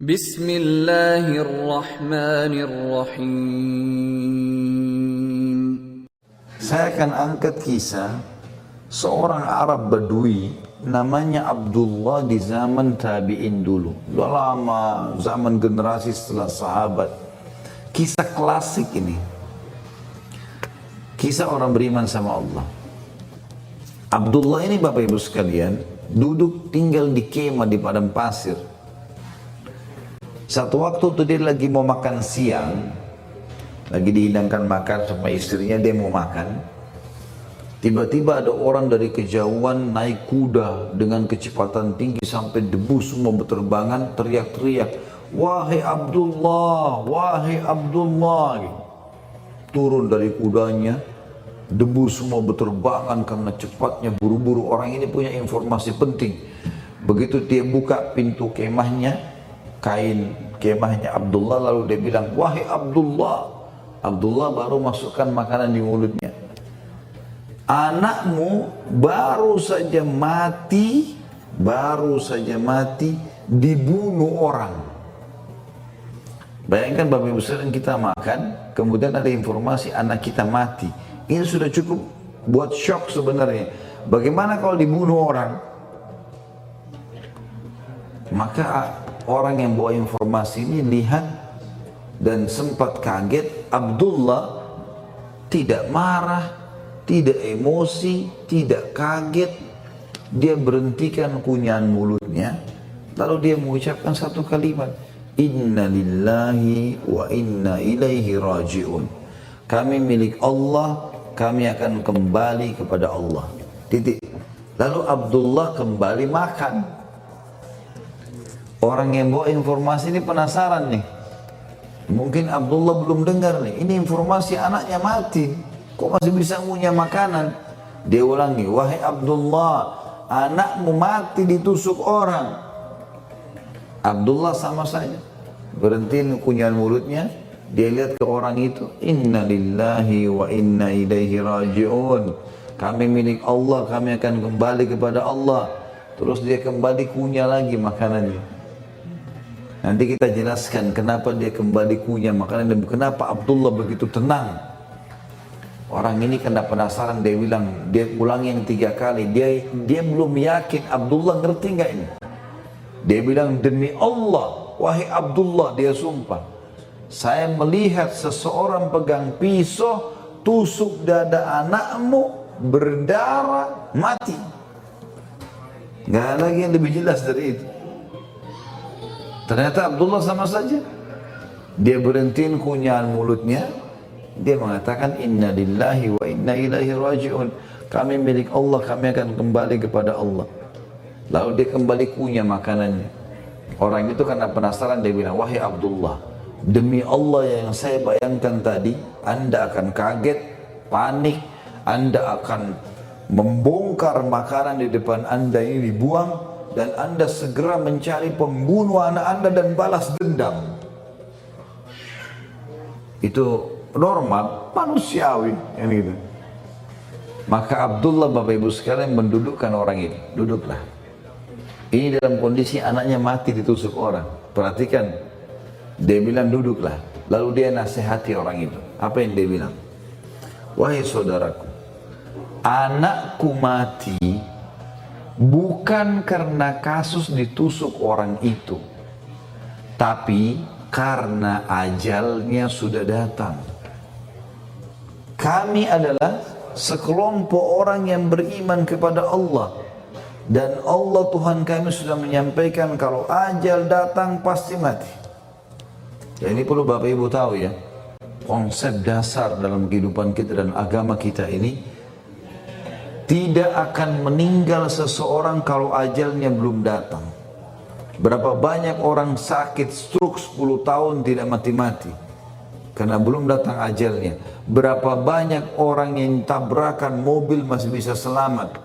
Bismillahirrahmanirrahim. Saya akan angkat kisah seorang Arab Badui namanya Abdullah di zaman tabi'in dulu. Sudah lama, zaman generasi setelah sahabat. Kisah klasik ini. Kisah orang beriman sama Allah. Abdullah ini Bapak Ibu sekalian, duduk tinggal di kemah di padang pasir. Satu waktu tuh dia lagi mau makan siang, lagi dihidangkan makan sama istrinya, dia mau makan. Tiba-tiba ada orang dari kejauhan naik kuda dengan kecepatan tinggi sampai debu semua berterbangan, teriak-teriak, "Wahai Abdullah, wahai Abdullah!" Turun dari kudanya, debu semua berterbangan karena cepatnya buru-buru. Orang ini punya informasi penting. Begitu dia buka pintu kemahnya, kain kemahnya Abdullah, lalu dia bilang, "Wahai Abdullah." Abdullah baru masukkan makanan di mulutnya. "Anakmu baru saja mati, dibunuh orang." Bayangkan Bapak Ibu sekalian, kita makan, kemudian ada informasi anak kita mati. Ini sudah cukup buat shock sebenarnya. Bagaimana kalau dibunuh orang? Maka orang yang bawa informasi ini lihat dan sempat kaget. Abdullah tidak marah, tidak emosi, tidak kaget. Dia berhentikan kunyahan mulutnya, lalu dia mengucapkan satu kalimat, "Inna lillahi wa inna ilaihi raji'un." Kami milik Allah, kami akan kembali kepada Allah. Titik. Lalu Abdullah kembali makan. Orang yang bawa informasi ini penasaran nih. Mungkin Abdullah belum dengar nih. Ini informasi anaknya mati. Kok masih bisa ngunyah makanan? Dia ulangi, "Wahai Abdullah, anakmu mati ditusuk orang." Abdullah sama saja. Berhentiin kunyahan mulutnya. Dia lihat ke orang itu. "Inna lillahi wa inna ilaihi raji'un." Kami milik Allah, kami akan kembali kepada Allah. Terus dia kembali kunyah lagi makanannya. Nanti kita jelaskan kenapa dia kembali kunyah makanan dan kenapa Abdullah begitu tenang. Orang ini kena penasaran, dia bilang, dia ulang yang 3 kali. Dia belum yakin Abdullah ngerti nggak ini. Dia bilang, "Demi Allah, wahai Abdullah," dia sumpah, "saya melihat seseorang pegang pisau, tusuk dada anakmu, berdarah, mati." Nggak ada lagi yang lebih jelas dari itu. Ternyata Abdullah sama saja. Dia berhentiin kunyahan mulutnya. Dia mengatakan, "Inna lillahi wa inna ilaihi raji'un." Kami milik Allah, kami akan kembali kepada Allah. Lalu dia kembali kunyah makanannya. Orang itu karena penasaran, dia bilang, "Wahai Abdullah, demi Allah yang saya bayangkan tadi, Anda akan kaget, panik, Anda akan membongkar makanan di depan Anda ini dibuang, dan Anda segera mencari pembunuh anak Anda dan balas dendam." Itu normal, manusiawi yang itu. Maka Abdullah Bapak Ibu sekalian mendudukkan orang ini. "Duduklah." Ini dalam kondisi anaknya mati ditusuk orang. Perhatikan. Dia bilang, "Duduklah." Lalu dia nasihati orang itu. Apa yang dia bilang? "Wahai saudaraku, anakku mati bukan karena kasus ditusuk orang itu, tapi karena ajalnya sudah datang. Kami adalah sekelompok orang yang beriman kepada Allah, dan Allah Tuhan kami sudah menyampaikan kalau ajal datang pasti mati." Ya, ini perlu Bapak Ibu tahu ya, konsep dasar dalam kehidupan kita dan agama kita ini, tidak akan meninggal seseorang kalau ajalnya belum datang. Berapa banyak orang sakit stroke 10 tahun tidak mati-mati karena belum datang ajalnya. Berapa banyak orang yang tabrakan mobil masih bisa selamat.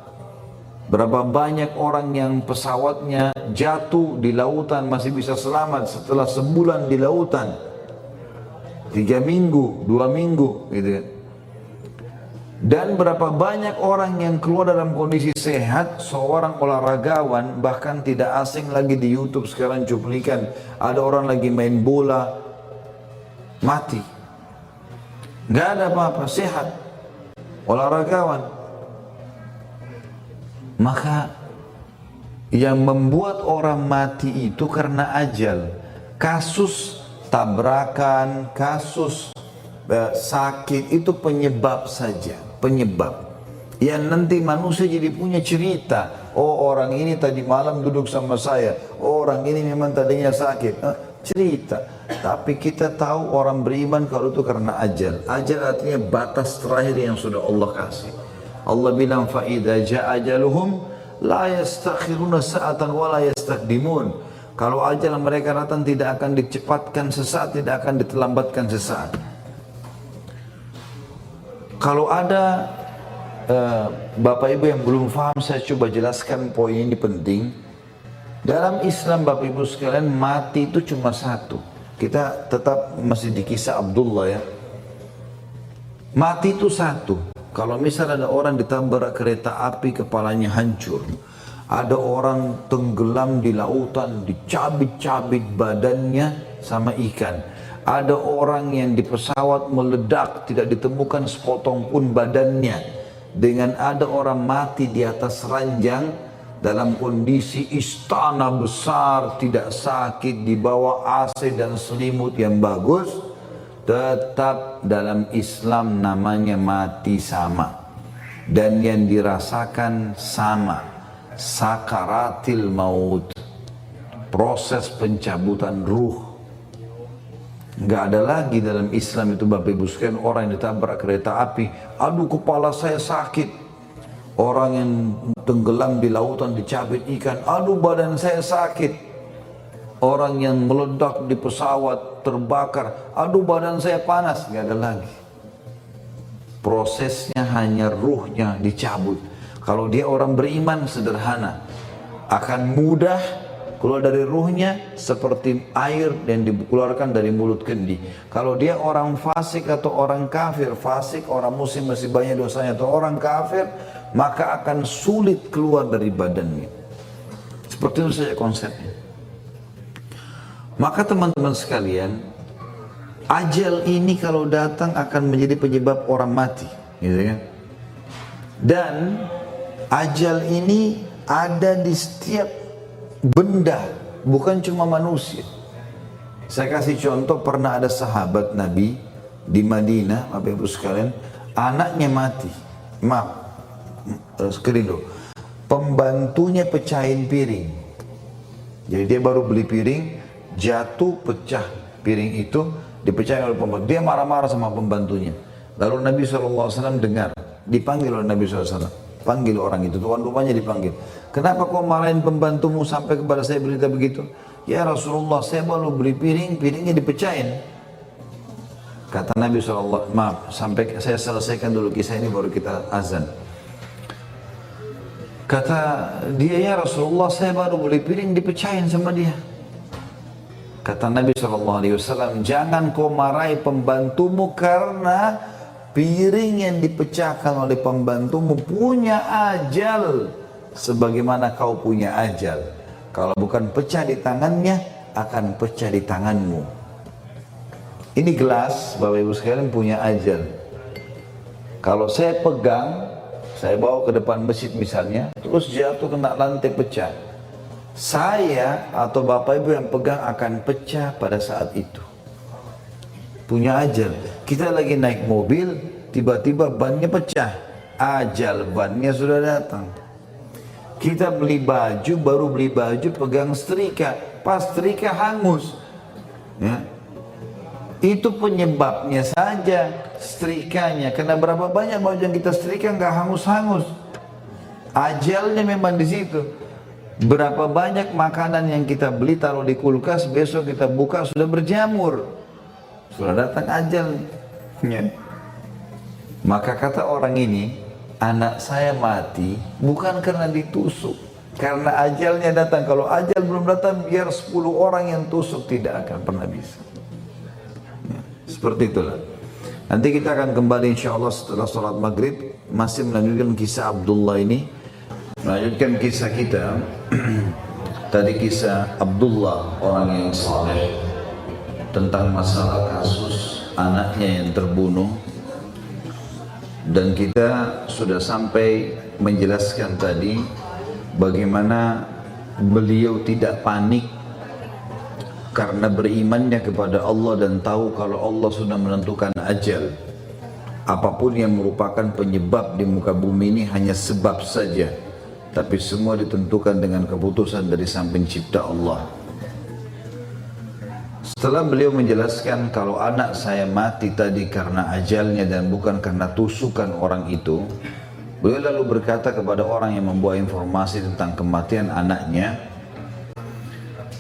Berapa banyak orang yang pesawatnya jatuh di lautan masih bisa selamat setelah sebulan di lautan, 3 minggu, 2 minggu gitu kan. Dan berapa banyak orang yang keluar dalam kondisi sehat, seorang olahragawan, bahkan tidak asing lagi di YouTube sekarang cuplikan, ada orang lagi main bola, mati. Gak ada apa-apa, sehat, olahragawan. Maka yang membuat orang mati itu karena ajal. Kasus tabrakan, kasus sakit itu penyebab saja, penyebab. Yang nanti manusia jadi punya cerita. Oh, orang ini tadi malam duduk sama saya. Oh, orang ini memang tadinya sakit. Cerita. Tapi kita tahu orang beriman kalau itu karena ajal. Ajal artinya batas terakhir yang sudah Allah kasih. Allah bilang فَإِذَا جَاءَ أَجَلُهُمْ لَا يَسْتَخِرُونَ سَاعَةً وَلَا يَسْتَقْدِمُونَ. Kalau ajal mereka datang tidak akan dicepatkan sesaat, tidak akan diterlambatkan sesaat. Kalau ada Bapak Ibu yang belum paham, saya coba jelaskan poin ini penting. Dalam Islam Bapak Ibu sekalian, mati itu cuma satu. Kita tetap masih di kisah Abdullah ya. Mati itu satu. Kalau misalnya ada orang ditabrak kereta api, kepalanya hancur. Ada orang tenggelam di lautan, dicabik-cabik badannya sama ikan. Ada orang yang di pesawat meledak, tidak ditemukan sepotong pun badannya. Dengan ada orang mati di atas ranjang dalam kondisi istana besar, tidak sakit, di bawah AC dan selimut yang bagus. Tetap dalam Islam namanya mati sama. Dan yang dirasakan sama. Sakaratil maut. Proses pencabutan ruh. Nggak ada lagi dalam Islam itu Bapak Ibu sekalian orang yang ditabrak kereta api, aduh kepala saya sakit. Orang yang tenggelam di lautan dicabik ikan, aduh badan saya sakit. Orang yang meledak di pesawat terbakar, aduh badan saya panas. Nggak ada lagi. Prosesnya hanya ruhnya dicabut. Kalau dia orang beriman sederhana, akan mudah keluar dari ruhnya seperti air yang dikeluarkan dari mulut kendi. Kalau dia orang fasik atau orang kafir, fasik orang muslim masih banyak dosanya, atau orang kafir, maka akan sulit keluar dari badannya. Seperti itu saja konsepnya. Maka teman-teman sekalian, ajal ini kalau datang akan menjadi penyebab orang mati, gitu kan? Dan ajal ini ada di setiap benda, bukan cuma manusia. Saya kasih contoh, pernah ada sahabat Nabi di Madinah, Bapak Ibu sekalian, anaknya mati. Maaf, sekeliru. Pembantunya pecahin piring. Jadi dia baru beli piring, jatuh pecah piring itu, dipecahin oleh pembantu. Dia marah-marah sama pembantunya. Lalu Nabi SAW dengar, dipanggil oleh Nabi SAW. Panggil orang itu, tuan rumahnya dipanggil. Kenapa kau marahin pembantumu sampai kepada saya berita begitu? Ya Rasulullah, saya baru beli piring, piringnya dipecahin. Kata Nabi SAW, maaf, sampai saya selesaikan dulu kisah ini baru kita azan. Kata dia, ya Rasulullah, saya baru beli piring dipecahin sama dia. Kata Nabi SAW, jangan kau marahi pembantumu karena piring yang dipecahkan oleh pembantumu punya ajal sebagaimana kau punya ajal. Kalau bukan pecah di tangannya, akan pecah di tanganmu. Ini gelas, Bapak Ibu sekalian, punya ajal. Kalau saya pegang, saya bawa ke depan masjid misalnya, terus jatuh kena lantai pecah, saya atau Bapak Ibu yang pegang akan pecah pada saat itu. Punya ajal. Kita lagi naik mobil, tiba-tiba bannya pecah, ajal bannya sudah datang. Kita beli baju, baru beli baju, pegang setrika, pas setrika hangus, ya. Itu penyebabnya saja setrikanya. Karena berapa banyak baju yang kita setrika nggak hangus-hangus, ajalnya memang di situ. Berapa banyak makanan yang kita beli taruh di kulkas, besok kita buka sudah berjamur, sudah datang ajalnya. Maka kata orang ini, anak saya mati bukan karena ditusuk, karena ajalnya datang. Kalau ajal belum datang, biar 10 orang yang tusuk tidak akan pernah bisa. Ya, seperti itulah. Nanti kita akan kembali insya Allah setelah sholat maghrib, masih melanjutkan kisah Abdullah ini, melanjutkan kisah kita. Tadi kisah Abdullah orang yang saleh, tentang masalah kasus anaknya yang terbunuh, dan kita sudah sampai menjelaskan tadi bagaimana beliau tidak panik karena berimannya kepada Allah dan tahu kalau Allah sudah menentukan ajal. Apapun yang merupakan penyebab di muka bumi ini hanya sebab saja, tapi semua ditentukan dengan keputusan dari Sang Pencipta Allah. Setelah beliau menjelaskan kalau anak saya mati tadi karena ajalnya dan bukan karena tusukan orang itu, beliau lalu berkata kepada orang yang membawa informasi tentang kematian anaknya,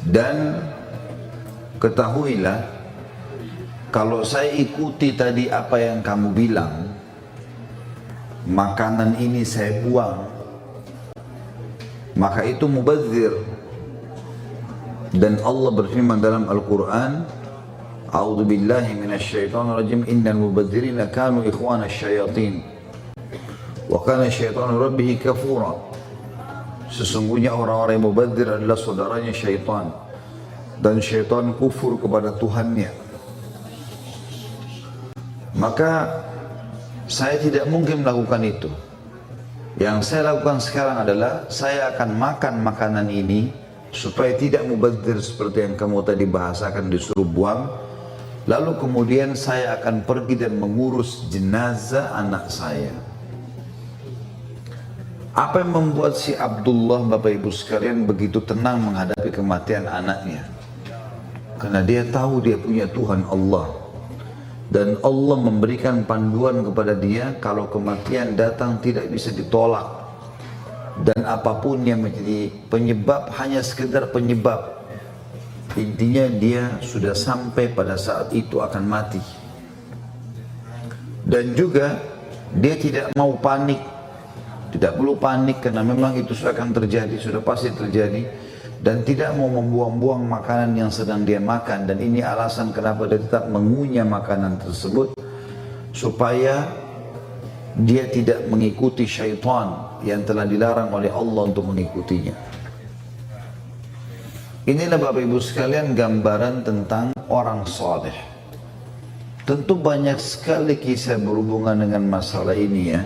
dan ketahuilah kalau saya ikuti tadi apa yang kamu bilang, makanan ini saya buang, maka itu mubadzir. Dan Allah berfirman dalam Al-Quran, A'udzu billahi minasyaitonir rajim, innal mubadzirina kanu ikhwanasy syayatin wa kana syaitanu rabbih kafura. Sesungguhnya orang-orang yang mubadzir adalah saudaranya syaitan, dan syaitan kufur kepada Tuhannya. Maka saya tidak mungkin melakukan itu. Yang saya lakukan sekarang adalah saya akan makan makanan ini supaya tidak mubadzir seperti yang kamu tadi bahasakan, disuruh buang. Lalu kemudian saya akan pergi dan mengurus jenazah anak saya. Apa yang membuat si Abdullah, Bapak Ibu sekalian, begitu tenang menghadapi kematian anaknya? Karena dia tahu dia punya Tuhan Allah, dan Allah memberikan panduan kepada dia kalau kematian datang tidak bisa ditolak, dan apapun yang menjadi penyebab hanya sekedar penyebab. Intinya dia sudah sampai pada saat itu akan mati. Dan juga dia tidak mau panik. Tidak perlu panik karena memang itu sudah akan terjadi, sudah pasti terjadi. Dan tidak mau membuang-buang makanan yang sedang dia makan. Dan ini alasan kenapa dia tetap mengunyah makanan tersebut, supaya dia tidak mengikuti syaitan yang telah dilarang oleh Allah untuk mengikutinya. Inilah Bapak Ibu sekalian gambaran tentang orang saleh. Tentu banyak sekali kisah berhubungan dengan masalah ini ya.